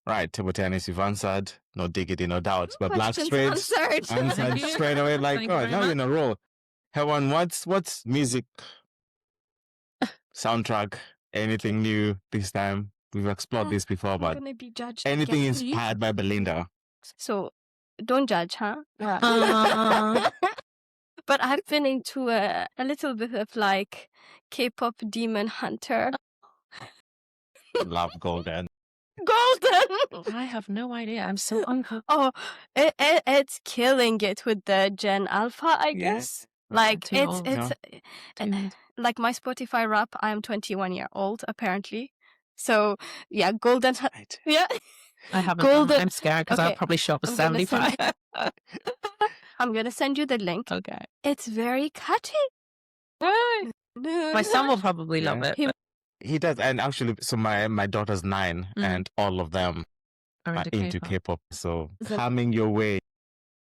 S1: Right, table tennis, you've answered. No diggity, no doubts. But
S3: Questions
S1: Blackstreet
S3: answered.
S1: answered straight away. Like,
S2: Thank you
S1: oh,
S2: very
S1: now you're in a roll. Hewan, what's music, soundtrack, anything new this time? We've explored this before,
S3: I'm
S1: but
S3: going to be judged.
S1: anything
S3: again.
S1: inspired by Belinda.
S3: So don't judge, huh?
S2: Uh,
S3: But I've been into a little bit of like K-pop Demon Hunter.
S1: Love Golden.
S3: Golden!
S2: I have no idea. I'm so unhooked.
S3: Oh, it's killing it with the Gen Alpha, I
S1: Yeah.
S3: guess. Like,
S2: Too
S3: it's,
S2: old.
S3: it's, like my Spotify rap, I'm 21 years old, apparently. So, yeah, Golden,
S1: Right.
S3: yeah.
S2: I haven't.
S3: Golden-
S2: I'm scared because I'll
S3: Okay,
S2: probably show up at
S3: I'm gonna
S2: 75.
S3: I'm going to send you the link.
S2: Okay.
S3: It's very catchy.
S2: My son will probably love
S1: Yeah.
S2: it.
S3: He-
S2: but
S1: He does. And actually, so my daughter's 9
S2: Mm.
S1: and all of them
S2: are
S1: are into
S2: K-pop.
S1: K-pop. So
S3: Is it-
S1: coming your way.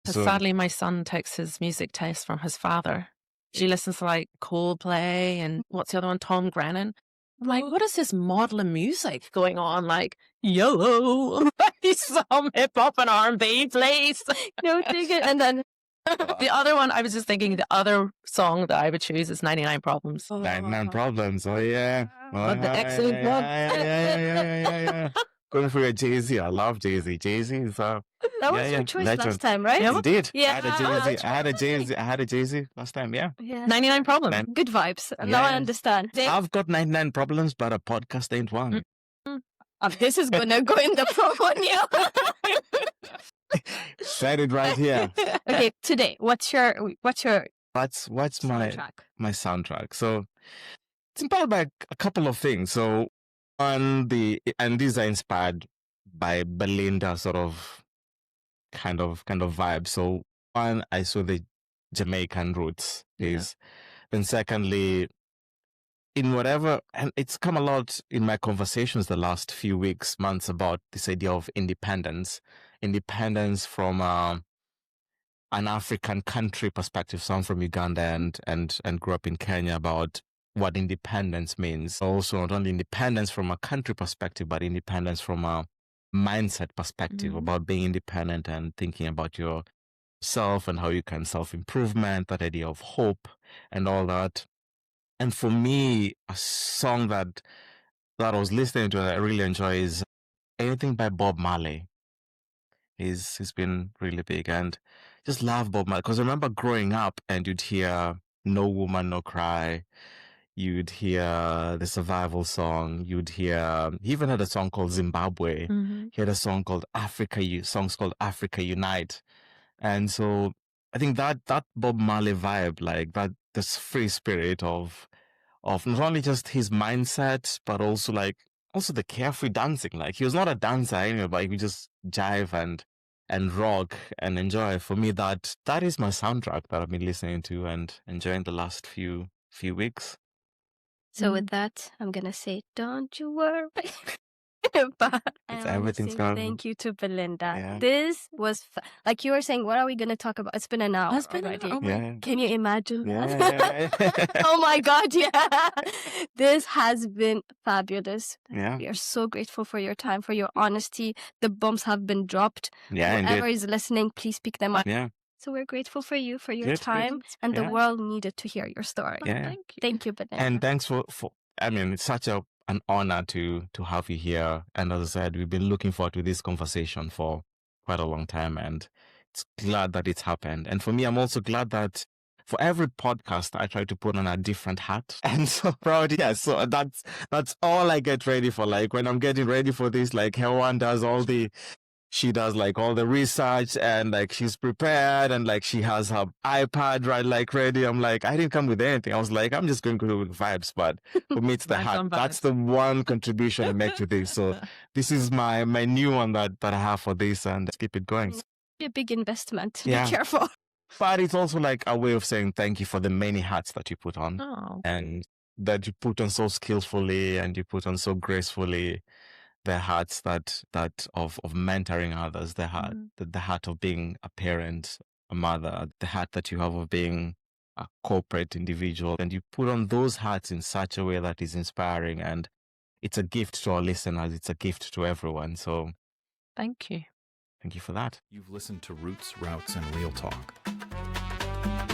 S2: 'Cause
S1: So,
S2: sadly, my son takes his music taste from his father. She listens to like Coldplay and what's the other one? Tom Grennan. I'm like, what is this maudlin music going on? Like, yo, some hip hop and R&B, please.
S3: No, dig it. And then
S2: The other one, I was just thinking the other song that I would choose is 99 Problems.
S1: 99 Problems. Oh, yeah. Oh,
S2: But the
S1: yeah,
S2: excellent
S1: yeah,
S2: one.
S1: Yeah. Going for a Jay-Z. I love Jay-Z. Jay-Z is
S3: That was your choice last
S1: legend.
S3: time, right?
S1: Indeed.
S3: Yeah.
S1: I had a Jay-Z. I had a Jay-Z last time. Yeah.
S3: Yeah.
S2: 99 Problems.
S3: Good vibes. Now I
S1: Yes.
S3: understand.
S1: I've got 99 problems, but a podcast ain't one.
S3: This is gonna go in the promo now.
S1: Said it right here.
S3: Okay, today, what's your
S1: What's my
S3: soundtrack?
S1: my soundtrack? So it's inspired by a couple of things. So and these are inspired by Belinda sort of kind of vibe. So one, I saw the Jamaican roots is. Then secondly, in whatever, and it's come a lot in my conversations the last few weeks, months, about this idea of independence from an African country perspective. So I'm from Uganda and grew up in Kenya, about what independence means. Also, not only independence from a country perspective, but independence from a mindset perspective, about being independent and thinking about yourself and how you can self-improvement, that idea of hope and all that. And for me, a song that I was listening to that I really enjoy is anything by Bob Marley. He's been really big, and just love Bob Marley, because I remember growing up and you'd hear No Woman, No Cry. You'd hear the survival song. You'd hear, he even had a song called Zimbabwe. He had a song called songs called Africa Unite. And so I think that Bob Marley vibe, like that, this free spirit of not only just his mindset, but also the carefree dancing. Like, he was not a dancer anyway, but he could just jive and rock and enjoy. For me, that is my soundtrack that I've been listening to and enjoying the last few weeks.
S3: So with that, I'm gonna say, don't you worry. But
S1: Everything's gonna.
S3: Thank you to Belinda.
S1: Yeah.
S3: This was like you were saying. What are we gonna talk about? It's been an hour.
S2: It's been an
S3: already.
S2: hour.
S1: Yeah.
S3: Can you imagine
S1: Yeah.
S3: that? Oh my God! Yeah, this has been fabulous.
S1: Yeah.
S3: We are so grateful for your time, for your honesty. The bombs have been dropped.
S1: Yeah,
S3: Whoever
S1: indeed.
S3: is listening, please pick them up.
S1: Yeah.
S3: So we're grateful for you, for your
S1: Good.
S3: time, and the
S1: Yeah.
S3: world needed to hear your story.
S1: Yeah.
S2: Thank you.
S3: Thank you, Belinda.
S1: And thanks for I mean, it's such an honor to have you here. And as I said, we've been looking forward to this conversation for quite a long time, and it's glad that it's happened. And for me, I'm also glad that for every podcast, I try to put on a different hat. And so proud. Yeah, so that's all I get ready for. Like, when I'm getting ready for this, like, Hewan does she does like all the research, and like she's prepared, and like she has her iPad right, like ready. I'm like, I didn't come with anything. I was like, I'm just going to go with vibes. But for me, it's the
S2: Vibes
S1: hat.
S2: on vibes.
S1: That's the one contribution I make to this. So this is my new one that I have for this, and let's keep it going.
S3: A big investment.
S1: Yeah.
S3: Be careful.
S1: But it's also like a way of saying thank you for the many hats that you put on,
S2: Oh,
S1: and that you put on so skillfully, and you put on so gracefully. The hearts that of mentoring others, the heart of being a parent, a mother, the heart that you have of being a corporate individual, and you put on those hats in such a way that is inspiring, and it's a gift to our listeners. It's a gift to everyone. So
S2: thank you.
S1: thank you for that.
S4: You've listened to Roots, Routes, and Real Talk.